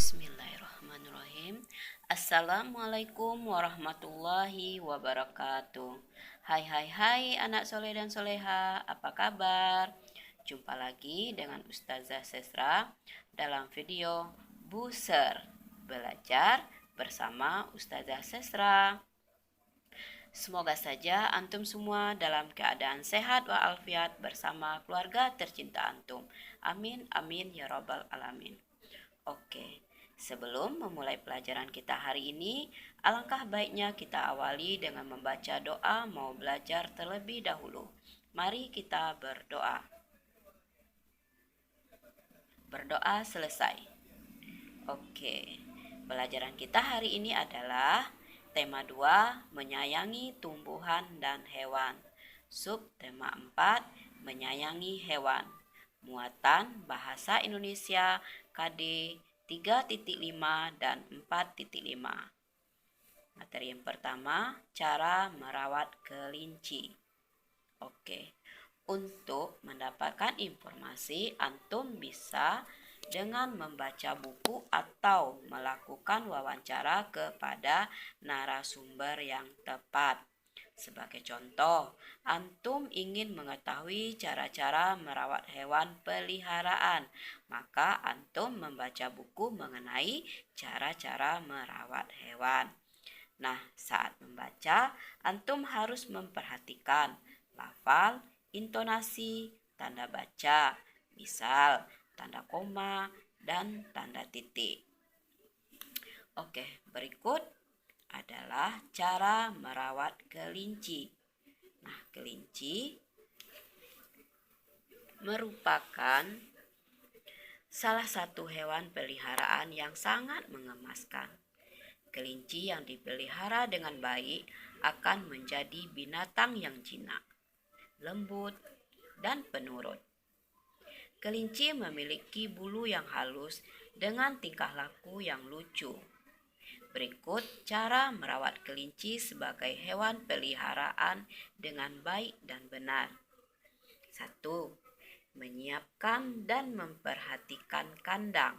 Bismillahirrahmanirrahim. Assalamualaikum warahmatullahi wabarakatuh. Hai anak soleh dan soleha, apa kabar? Jumpa lagi dengan Ustazah Sesra dalam video Buser Belajar bersama Ustazah Sesra. Semoga saja antum semua dalam keadaan sehat walafiat bersama keluarga tercinta antum. Amin amin ya rabbal alamin. Oke, sebelum memulai pelajaran kita hari ini, alangkah baiknya kita awali dengan membaca doa mau belajar terlebih dahulu. Mari kita berdoa. Berdoa selesai. Oke, pelajaran kita hari ini adalah tema 2, menyayangi tumbuhan dan hewan. Sub tema 4, menyayangi hewan. Muatan Bahasa Indonesia KD 3.5 dan 4.5. Materi yang pertama, cara merawat kelinci. Oke, untuk mendapatkan informasi, antum bisa dengan membaca buku atau melakukan wawancara kepada narasumber yang tepat. Sebagai contoh, antum ingin mengetahui cara-cara merawat hewan peliharaan, maka antum membaca buku mengenai cara-cara merawat hewan. Nah, saat membaca, antum harus memperhatikan lafal, intonasi, tanda baca, misal tanda koma dan tanda titik. Oke, berikut adalah cara merawat kelinci. Nah, kelinci merupakan salah satu hewan peliharaan yang sangat mengemaskan. Kelinci yang dipelihara dengan baik akan menjadi binatang yang jinak, lembut, dan penurut. Kelinci memiliki bulu yang halus dengan tingkah laku yang lucu. Berikut cara merawat kelinci sebagai hewan peliharaan dengan baik dan benar. 1. Menyiapkan dan memperhatikan kandang.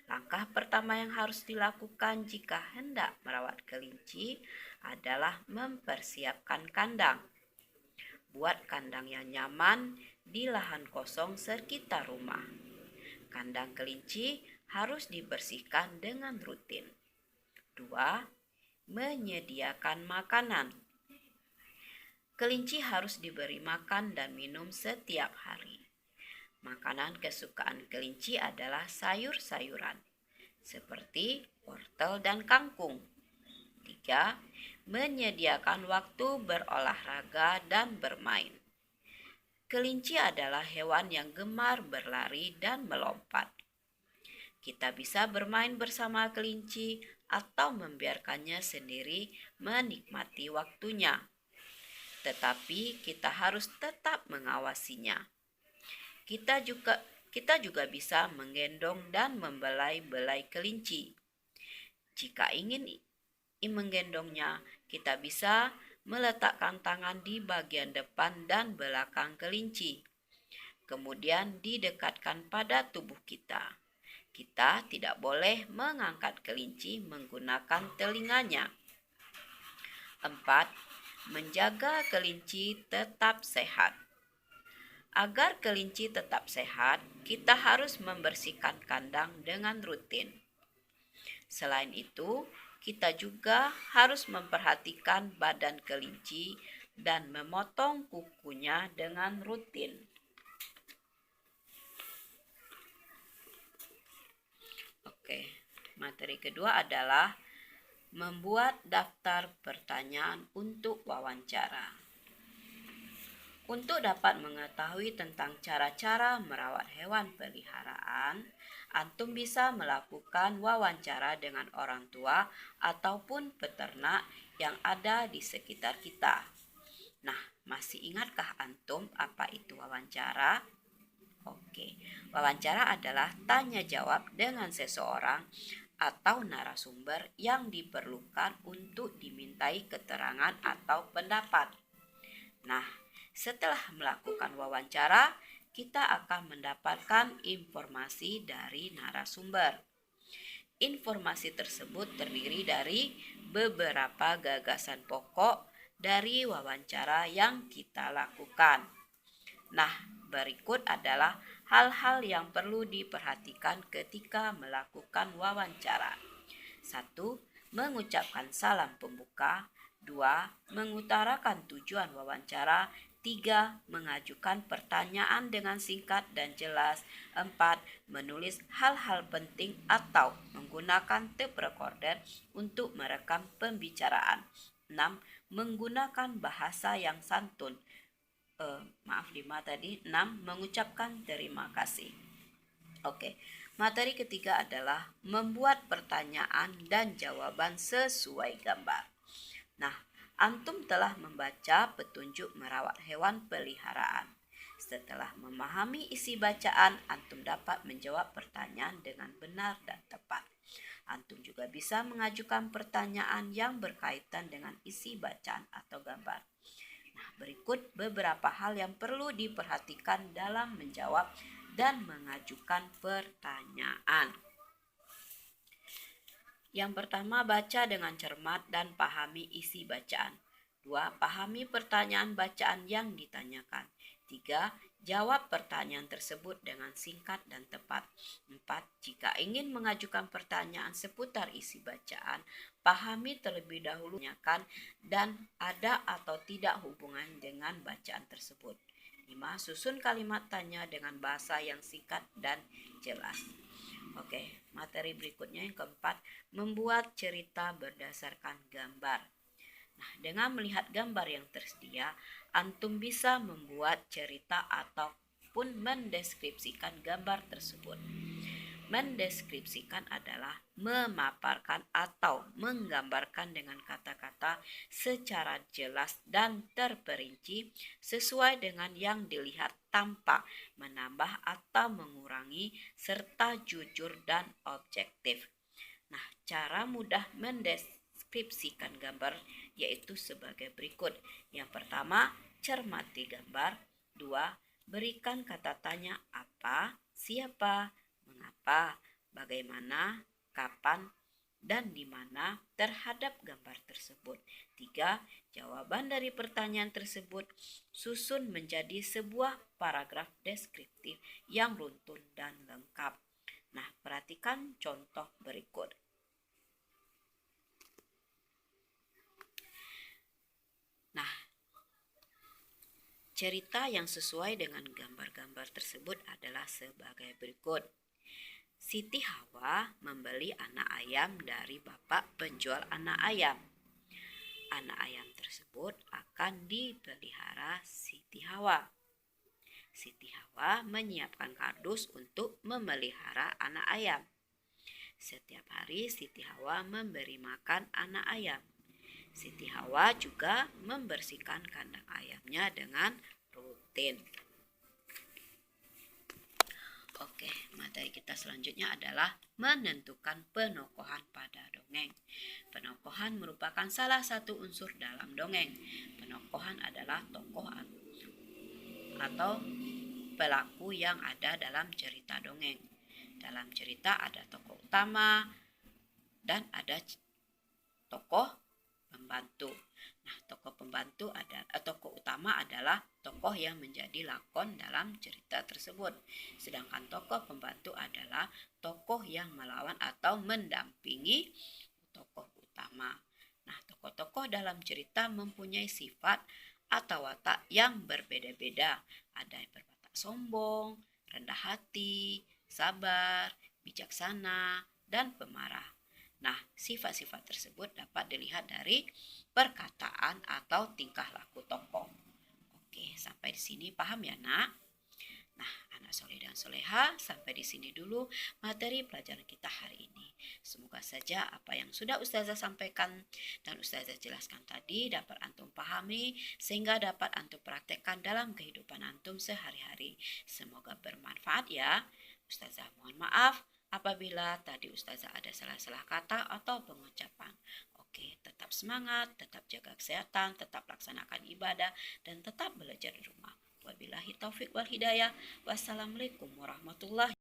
Langkah pertama yang harus dilakukan jika hendak merawat kelinci adalah mempersiapkan kandang. Buat kandang yang nyaman di lahan kosong sekitar rumah. Kandang kelinci harus dibersihkan dengan rutin. 2. Menyediakan makanan. Kelinci harus diberi makan dan minum setiap hari. Makanan kesukaan kelinci adalah sayur-sayuran, seperti wortel dan kangkung. 3. Menyediakan waktu berolahraga dan bermain. Kelinci adalah hewan yang gemar berlari dan melompat. Kita bisa bermain bersama kelinci atau membiarkannya sendiri menikmati waktunya. Tetapi kita harus tetap mengawasinya. Kita juga bisa menggendong dan membelai-belai kelinci. Jika ingin menggendongnya, kita bisa meletakkan tangan di bagian depan dan belakang kelinci. Kemudian didekatkan pada tubuh kita. Kita tidak boleh mengangkat kelinci menggunakan telinganya. 4. Menjaga kelinci tetap sehat. Agar kelinci tetap sehat, kita harus membersihkan kandang dengan rutin. Selain itu, kita juga harus memperhatikan badan kelinci dan memotong kukunya dengan rutin. Oke, materi kedua adalah membuat daftar pertanyaan untuk wawancara. Untuk dapat mengetahui tentang cara-cara merawat hewan peliharaan, antum bisa melakukan wawancara dengan orang tua ataupun peternak yang ada di sekitar kita. Nah, masih ingatkah antum apa itu wawancara? Oke, wawancara adalah tanya jawab dengan seseorang atau narasumber yang diperlukan untuk dimintai keterangan atau pendapat. Nah, setelah melakukan wawancara, kita akan mendapatkan informasi dari narasumber. Informasi tersebut terdiri dari beberapa gagasan pokok dari wawancara yang kita lakukan. Nah, berikut adalah hal-hal yang perlu diperhatikan ketika melakukan wawancara. 1. Mengucapkan salam pembuka. 2. Mengutarakan tujuan wawancara. 3. Mengajukan pertanyaan dengan singkat dan jelas. 4. Menulis hal-hal penting atau menggunakan tape recorder untuk merekam pembicaraan. 6. Menggunakan bahasa yang santun. 6. Mengucapkan terima kasih. Oke, materi ketiga adalah membuat pertanyaan dan jawaban sesuai gambar. Nah, antum telah membaca petunjuk merawat hewan peliharaan. Setelah memahami isi bacaan, antum dapat menjawab pertanyaan dengan benar dan tepat. Antum juga bisa mengajukan pertanyaan yang berkaitan dengan isi bacaan atau gambar. Nah, berikut beberapa hal yang perlu diperhatikan dalam menjawab dan mengajukan pertanyaan. Yang pertama, baca dengan cermat dan pahami isi bacaan. 2. Pahami pertanyaan bacaan yang ditanyakan. 3. Jawab pertanyaan tersebut dengan singkat dan tepat. 4. Jika ingin mengajukan pertanyaan seputar isi bacaan, pahami terlebih dahulu dan ada atau tidak hubungan dengan bacaan tersebut. 5. Susun kalimat tanya dengan bahasa yang singkat dan jelas. Oke, materi berikutnya yang keempat, membuat cerita berdasarkan gambar. Nah, dengan melihat gambar yang tersedia, antum bisa membuat cerita ataupun mendeskripsikan gambar tersebut. Mendeskripsikan adalah memaparkan atau menggambarkan dengan kata-kata secara jelas dan terperinci sesuai dengan yang dilihat tanpa menambah atau mengurangi serta jujur dan objektif. Nah, cara mudah mendeskripsikan gambar yaitu sebagai berikut. Yang pertama, cermati gambar. 2. Berikan kata tanya apa, siapa, mengapa, bagaimana, kapan, dan di mana terhadap gambar tersebut. 3. Jawaban dari pertanyaan tersebut susun menjadi sebuah paragraf deskriptif yang runtun dan lengkap. Nah, perhatikan contoh berikut. Nah, cerita yang sesuai dengan gambar-gambar tersebut adalah sebagai berikut. Siti Hawa membeli anak ayam dari bapak penjual anak ayam. Anak ayam tersebut akan dipelihara Siti Hawa. Siti Hawa menyiapkan kardus untuk memelihara anak ayam. Setiap hari Siti Hawa memberi makan anak ayam. Siti Hawa juga membersihkan kandang ayamnya dengan rutin. Oke, materi kita selanjutnya adalah menentukan penokohan pada dongeng. Penokohan merupakan salah satu unsur dalam dongeng. Penokohan adalah tokoh atau pelaku yang ada dalam cerita dongeng. Dalam cerita ada tokoh utama dan ada tokoh pembantu. Nah, tokoh utama adalah tokoh yang menjadi lakon dalam cerita tersebut. Sedangkan tokoh pembantu adalah tokoh yang melawan atau mendampingi tokoh utama. Nah, tokoh-tokoh dalam cerita mempunyai sifat atau watak yang berbeda-beda. Ada yang berwatak sombong, rendah hati, sabar, bijaksana, dan pemarah. Nah, sifat-sifat tersebut dapat dilihat dari perkataan atau tingkah laku tokoh. Oke, sampai di sini paham ya, Nak? Nah, anak soleh dan soleha, sampai di sini dulu materi pelajaran kita hari ini. Semoga saja apa yang sudah Ustazah sampaikan dan Ustazah jelaskan tadi dapat antum pahami sehingga dapat antum praktekkan dalam kehidupan antum sehari-hari. Semoga bermanfaat ya. Ustazah mohon maaf apabila tadi Ustazah ada salah-salah kata atau pengucapan. Oke, tetap semangat, tetap jaga kesehatan, tetap laksanakan ibadah, dan tetap belajar di rumah. Wabillahi taufik wal hidayah. Wassalamualaikum warahmatullahi